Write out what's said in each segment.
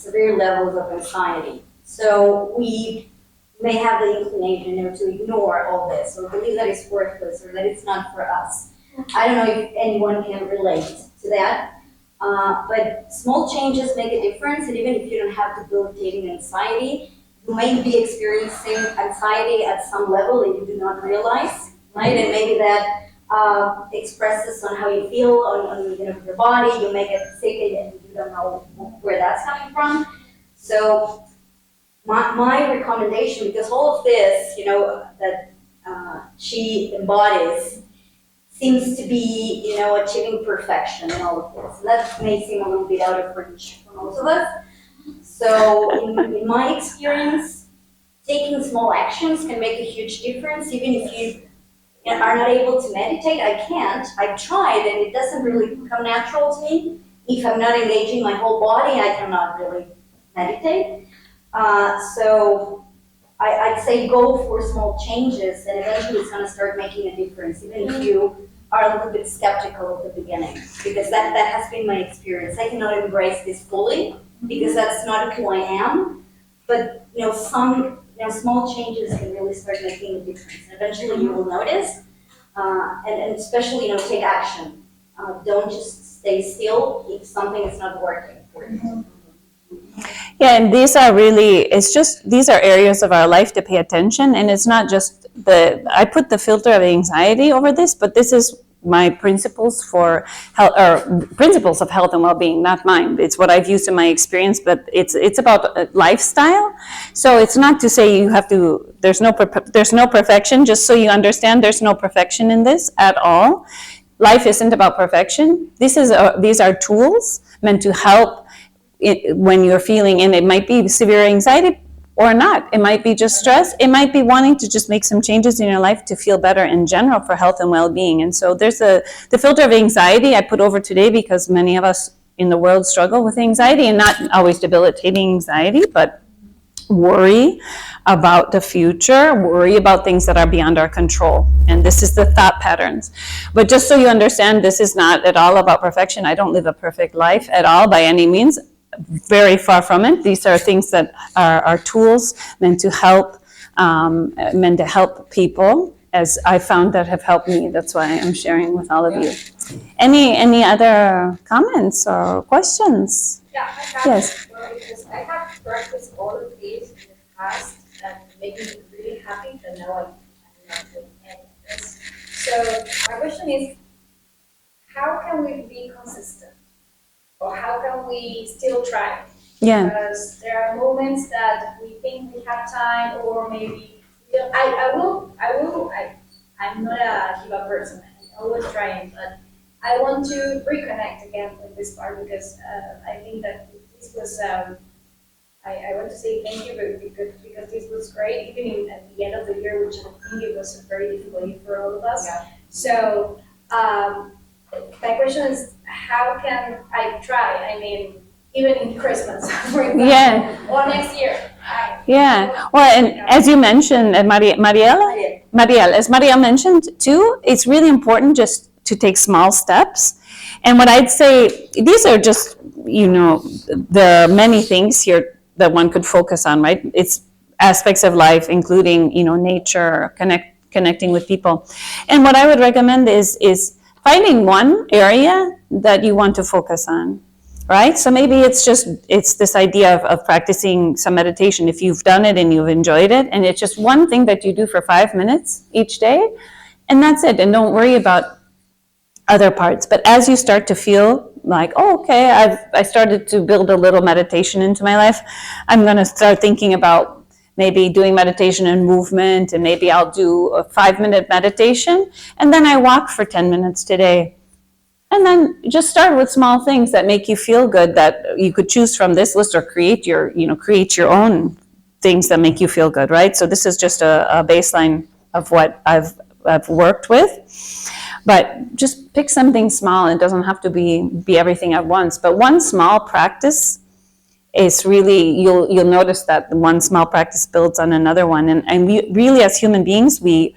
severe levels of anxiety. So we may have the inclination, to ignore all this or believe that it's worthless or that it's not for us. I don't know if anyone can relate to that. But small changes make a difference, and even if you don't have debilitating anxiety, you may be experiencing anxiety at some level that you do not realize, right? And maybe that expresses on how you feel, on your body. You may get sick and you don't know where that's coming from. So my recommendation, because all of this, that she embodies, seems to be, achieving perfection in all of this. And that may seem a little bit out of reach for most of us. So in my experience, taking small actions can make a huge difference. Even if you are not able to meditate, I can't. I've tried and it doesn't really come natural to me. If I'm not engaging my whole body, I cannot really meditate. So I'd say go for small changes, and eventually it's going to start making a difference, even if you are a little bit skeptical at the beginning, because that has been my experience. I cannot embrace this fully because that's not who I am, but some small changes can really start making a difference. And eventually you will notice, and especially take action. Don't just stay still if something is not working for you. Yeah, and these are areas of our life to pay attention, and it's not just I put the filter of anxiety over this, but this is my principles for health, or principles of health and well-being, not mine. It's what I've used in my experience, but it's about lifestyle. So it's not to say you have to, there's no perfection, just so you understand there's no perfection in this at all. Life isn't about perfection. These are tools meant to help when you're feeling, and it might be severe anxiety or not. It might be just stress. It might be wanting to just make some changes in your life to feel better in general for health and well-being. And so there's the filter of anxiety I put over today, because many of us in the world struggle with anxiety, and not always debilitating anxiety, but worry about the future, worry about things that are beyond our control. And this is the thought patterns. But just so you understand, this is not at all about perfection. I don't live a perfect life at all by any means. Very far from it. These are things that are tools meant to help people, as I found that have helped me. That's why I'm sharing with all of you. Any other comments or questions? Yeah, I have. Yes. Well, because I have practiced all of these in the past and made me really happy, but now I'm not doing any of this. So my question is, how can we be consistent? Or how can we still try? Yeah. Because there are moments that we think we have time, or maybe I'm not a give up person. I'm always trying, but I want to reconnect again with this part, because I think that this was. I want to say thank you because this was great, even at the end of the year, which I think it was a very difficult year for all of us. Yeah. So. My question is, how can I try? I mean, even in Christmas, for example, or next year. Yeah. Well, and as you mentioned, Marielle, as Marielle mentioned too, it's really important just to take small steps. And what I'd say, these are just, there are many things here that one could focus on, right? It's aspects of life, including, nature, connecting with people. And what I would recommend is finding one area that you want to focus on, right? So maybe it's this idea of practicing some meditation. If you've done it and you've enjoyed it, and it's just one thing that you do for 5 minutes each day, and that's it. And don't worry about other parts. But as you start to feel like, okay, I started to build a little meditation into my life, I'm going to start thinking about maybe doing meditation and movement, and maybe I'll do a 5-minute meditation, and then I walk for 10 minutes today. And then just start with small things that make you feel good, that you could choose from this list, or create your own things that make you feel good, right? So this is just a baseline of what I've worked with. But just pick something small. It doesn't have to be everything at once, but one small practice is really, you'll notice that one small practice builds on another one. And we really, as human beings, we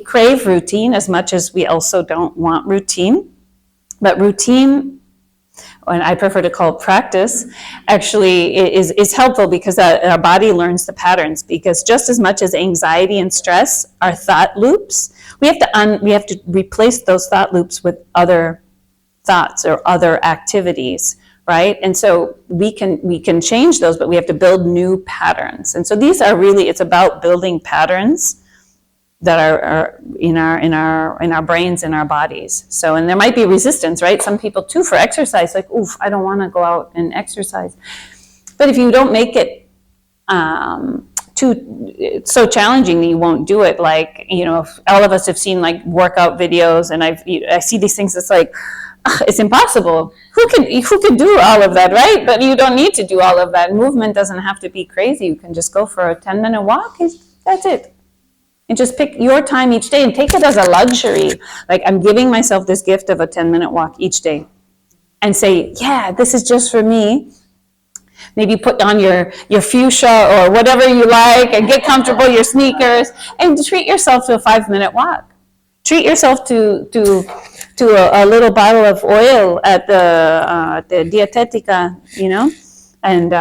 crave routine as much as we also don't want routine. But routine and I prefer to call it practice, actually is helpful because our body learns the patterns. Because just as much as anxiety and stress are thought loops, we have to replace those thought loops with other thoughts or other activities, right? And so we can change those, but we have to build new patterns. And so these are really, it's about building patterns that are in our brains, in our bodies. So, and there might be resistance, right? Some people too for exercise, like, oof, I don't want to go out and exercise. But if you don't make it so challenging that you won't do it, like, all of us have seen like workout videos, and I see these things. It's like, it's impossible. Who could do all of that, right? But you don't need to do all of that. Movement doesn't have to be crazy. You can just go for a 10-minute walk. That's it. And just pick your time each day and take it as a luxury. Like, I'm giving myself this gift of a 10-minute walk each day. And say, yeah, this is just for me. Maybe put on your fuchsia or whatever you like and get comfortable, your sneakers, and treat yourself to a 5-minute walk. Treat yourself to a little bottle of oil at the Dietetica, and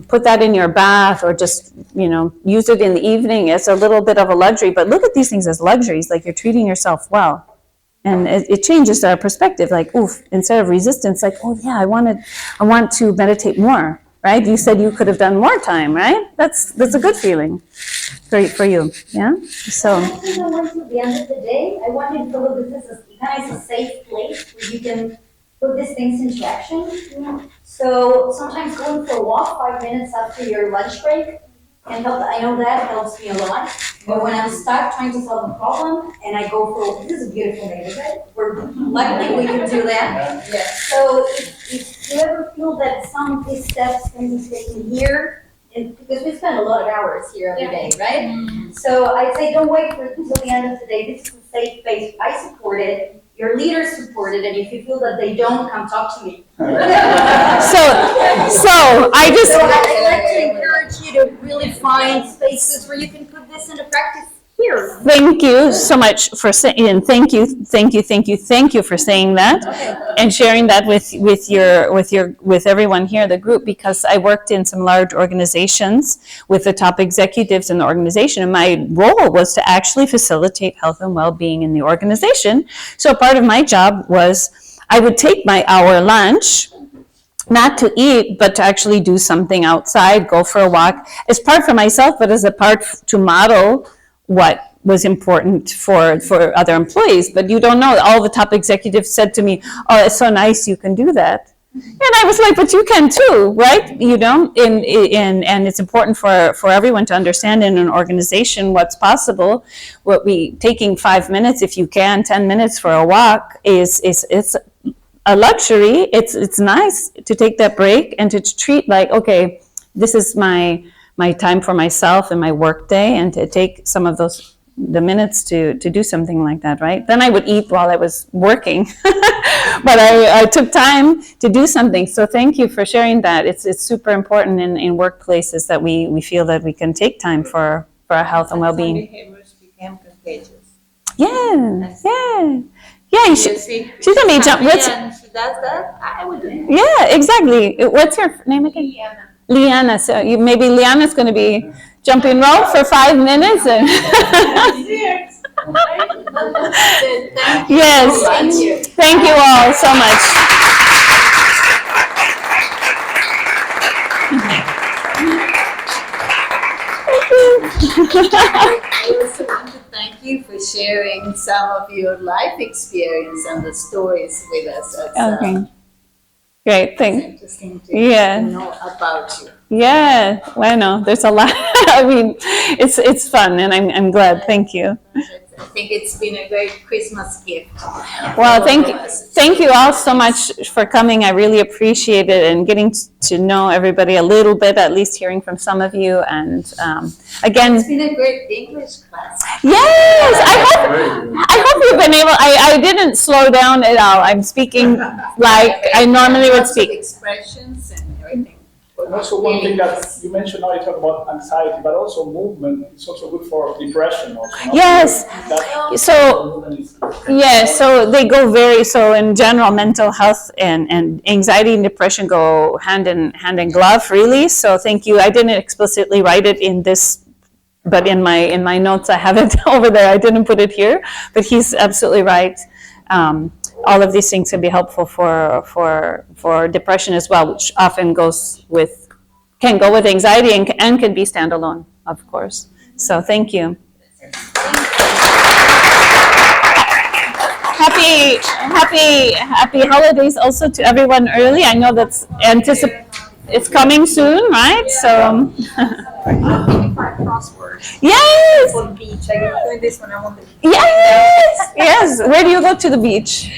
put that in your bath, or just, use it in the evening. It's a little bit of a luxury, but look at these things as luxuries, like you're treating yourself well. And it changes our perspective, like, oof, instead of resistance, like, oh yeah, I want to meditate more, right? You said you could have done more time, right? That's a good feeling for you, yeah? So. I think I went to the end of the day, I wanted to look at this as kind of a safe place where you can put these things into action. So sometimes going for a walk 5 minutes after your lunch break can help. I know that helps me a lot. But when I'm stuck trying to solve a problem and I go for, this is a beautiful neighborhood, luckily we can do that. Yes. So if you ever feel that some of these steps can be taken here, because we spend a lot of hours here every day, right? So I'd say don't wait until the end of the day. This is a safe place. I support it. Your leaders support it, and if you feel that they don't, come talk to me. So I just. So I'd like to encourage you to really find spaces where you can put this into practice here. Thank you so much for saying, and thank you for saying that and sharing that with everyone here, the group, because I worked in some large organizations with the top executives in the organization, and my role was to actually facilitate health and well-being in the organization. So part of my job was I would take my hour lunch, not to eat, but to actually do something outside, go for a walk, as part for myself, but as a part to model what was important for other employees. But you don't know, all the top executives said to me, oh, it's so nice you can do that. And I was like, but you can too, right? And it's important for everyone to understand in an organization what's possible. Taking 5 minutes, if you can, 10 minutes for a walk it's a luxury. It's nice to take that break and to treat like, okay, this is my time for myself and my work day, and to take some of the minutes to do something like that, right? Then I would eat while I was working, but I took time to do something. So thank you for sharing that. It's super important in workplaces that we feel that we can take time for our health and well-being. Some behaviors became contagious. Yeah. She can be jump. And she does that, I would do it. Yeah, exactly. What's your name again? Liana. So maybe Liana's going to be jumping rope for 5 minutes. And yes. Thank you all so much. I also want to thank you for sharing some of your life experience and the stories with us. Okay. Great. It's Thanks. interesting to know about you. Yeah. Well, I know there's a lot. I mean, it's fun, and I'm glad. Thank you. I think it's been a great Christmas gift. Well, thank you all so much for coming. I really appreciate it, and getting to know everybody a little bit, at least hearing from some of you. And again, It's been a great English class. yes, I hope you've been able. I didn't slow down at all. I'm speaking like I normally would Lots of speak. expressions and everything. And also one thing that you mentioned now, you talk about anxiety, but also movement is also good for depression also. no? Yes. That- So, yeah, so they go so in general, mental health and anxiety and depression go hand in glove, really. So thank you. I didn't explicitly write it in this, but in my notes, I have it over there. I didn't put it here, but he's absolutely right. All of these things can be helpful for depression as well, which often can go with anxiety and can be standalone, of course. So thank you. Happy holidays also to everyone early. I know that's it's coming soon, right? So yes, For the beach, I go doing this when I'm on the yes. Where do you go to the beach?